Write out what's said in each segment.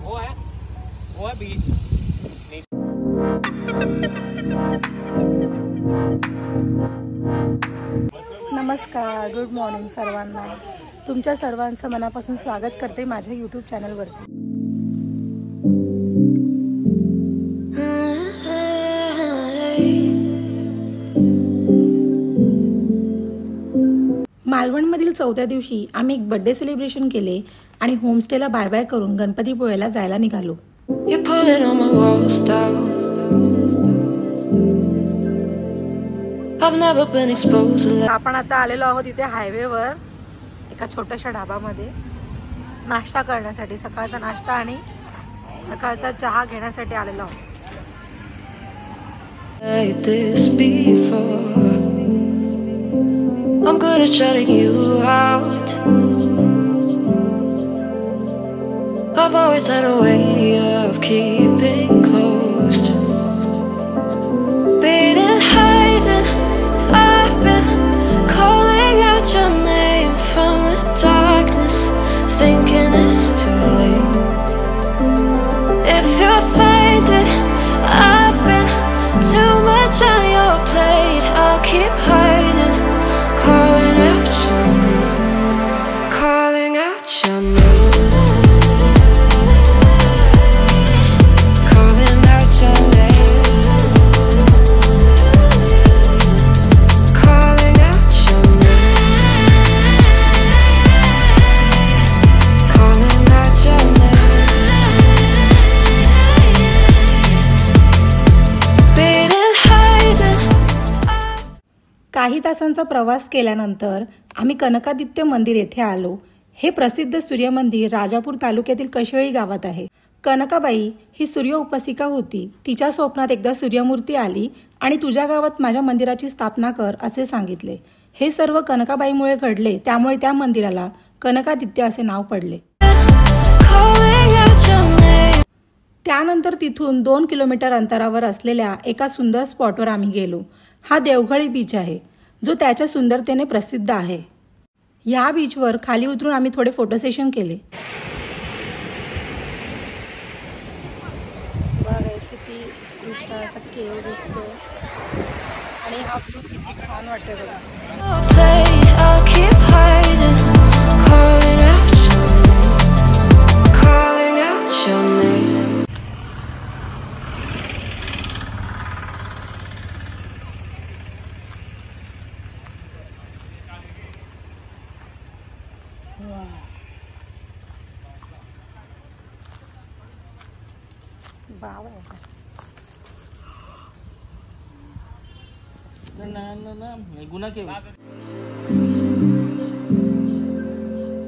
वो है बीच। नमस्कार, गुड मॉर्निंग सर्वांना। तुमच्या सर्वांचं मनापासून स्वागत करते माझ्या यूट्यूब चॅनलवरती। मालवणमधील 4थ्या दिवशी आम्ही एक बर्थडे सेलिब्रेशन केले आणि होमस्टेला बाय बाय करून गणपतीपुळेला जायला निघालो। आपण आता आलेलो आहोत इथे हायवेवर एका छोट्याशा ढाबामध्ये नाश्ता करण्यासाठी, सकाळचा नाश्ता आणि सकाळचा चहा घेण्यासाठी आलेलो आहोत। I'm good at shutting you out. I've always had a way of keeping closed. Been hiding, I've been calling out your name from the darkness, thinking it's too late. If you're finding I've been too much on your plate, I'll keep hiding. Calling out your name, calling out your name, calling out your name, calling out your name, calling out your name. Been hiding. काही तासांचा प्रवास केल्यानंतर आम्ही कनकादित्य मंदिर येथे आलो। हे प्रसिद्ध सूर्य मंदिर राजापूर तालुक्यातील कशेळी गावात आहे। कनकाबाई ही सूर्य उपासिका होती। तिच्या स्वप्नात एकदा सूर्यमूर्ती आली आणि तुझ्या गावात माझ्या मंदिराची स्थापना कर असे सांगितले। हे सर्व कनकाबाईमुळे घडले, त्यामुळे त्या मंदिराला कनकादित्य असे नाव पडले। त्यानंतर तिथून 2 किलोमीटर अंतरावर असलेल्या एका सुंदर स्पॉटवर आम्ही गेलो। हा देवघळी बीच आहे, जो त्याच्या सुंदरतेने प्रसिद्ध आहे। या बीचवर खाली उतरून आम्ही थोडे फोटो सेशन केले। किती कृष्णाचा केव दिसतोय आणि हा ब्लू किती छान वाटतोय बघा।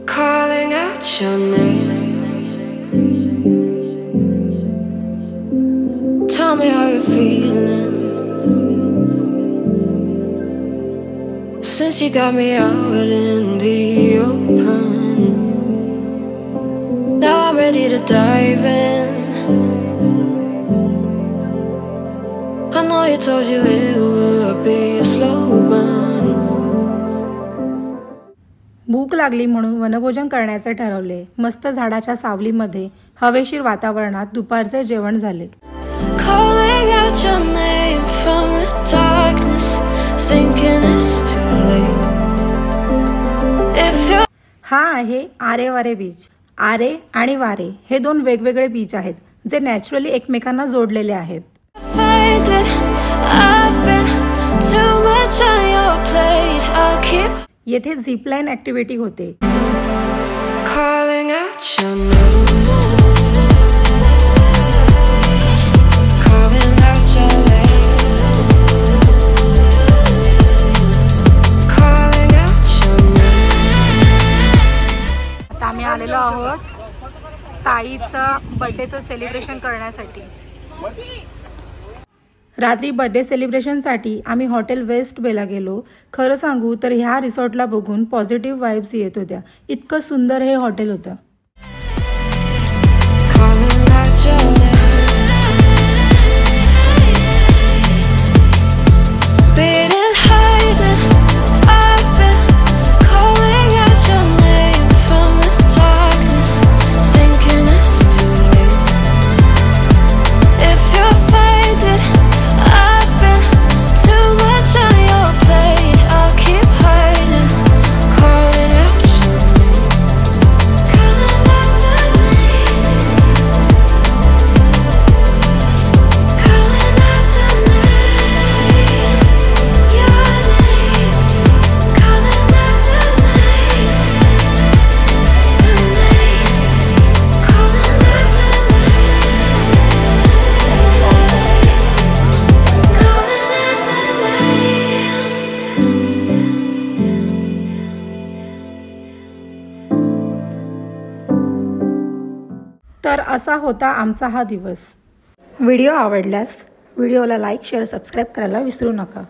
Calling out your name. Tell me how you're feeling. Since you got me out in the open, now I'm ready to dive in. I know you told you it would be a slow burn. भूक लागली म्हणून वनभोजन करण्याचे ठरवले। मस्त झाडाच्या सावलीमध्ये हवेशीर वातावरणात दुपारचे जेवण झाले। Calling out your name from the darkness, thinking it's too late. If you're... हा आहे आरे वारे बीच। आरे आणि वारे हे 2 वेगवेगळे बीच आहेत, जे नॅचरली एकमेकांना जोडलेले आहेत। येथे झिपलाईन ऍक्टिव्हिटी होते। Calling out your name, calling out your name, calling out your name. आता आम्ही आलेलो आहोत ताईचं बर्थडेचं सेलिब्रेशन करण्यासाठी। रात्री बर्थडे सेलिब्रेशनसाठी आम्ही हॉटेल वेस्ट बेला गेलो। खरं सांगू तर ह्या रिसॉर्टला बघून पॉझिटिव्ह वाइब्स येत होत्या। इतकं सुंदर हे हॉटेल होतं। Been hiding, I've तर असा होता आमचा हा दिवस। व्हिडिओ आवडल्यास व्हिडिओला लाईक शेअर सबस्क्राईब करायला विसरू नका।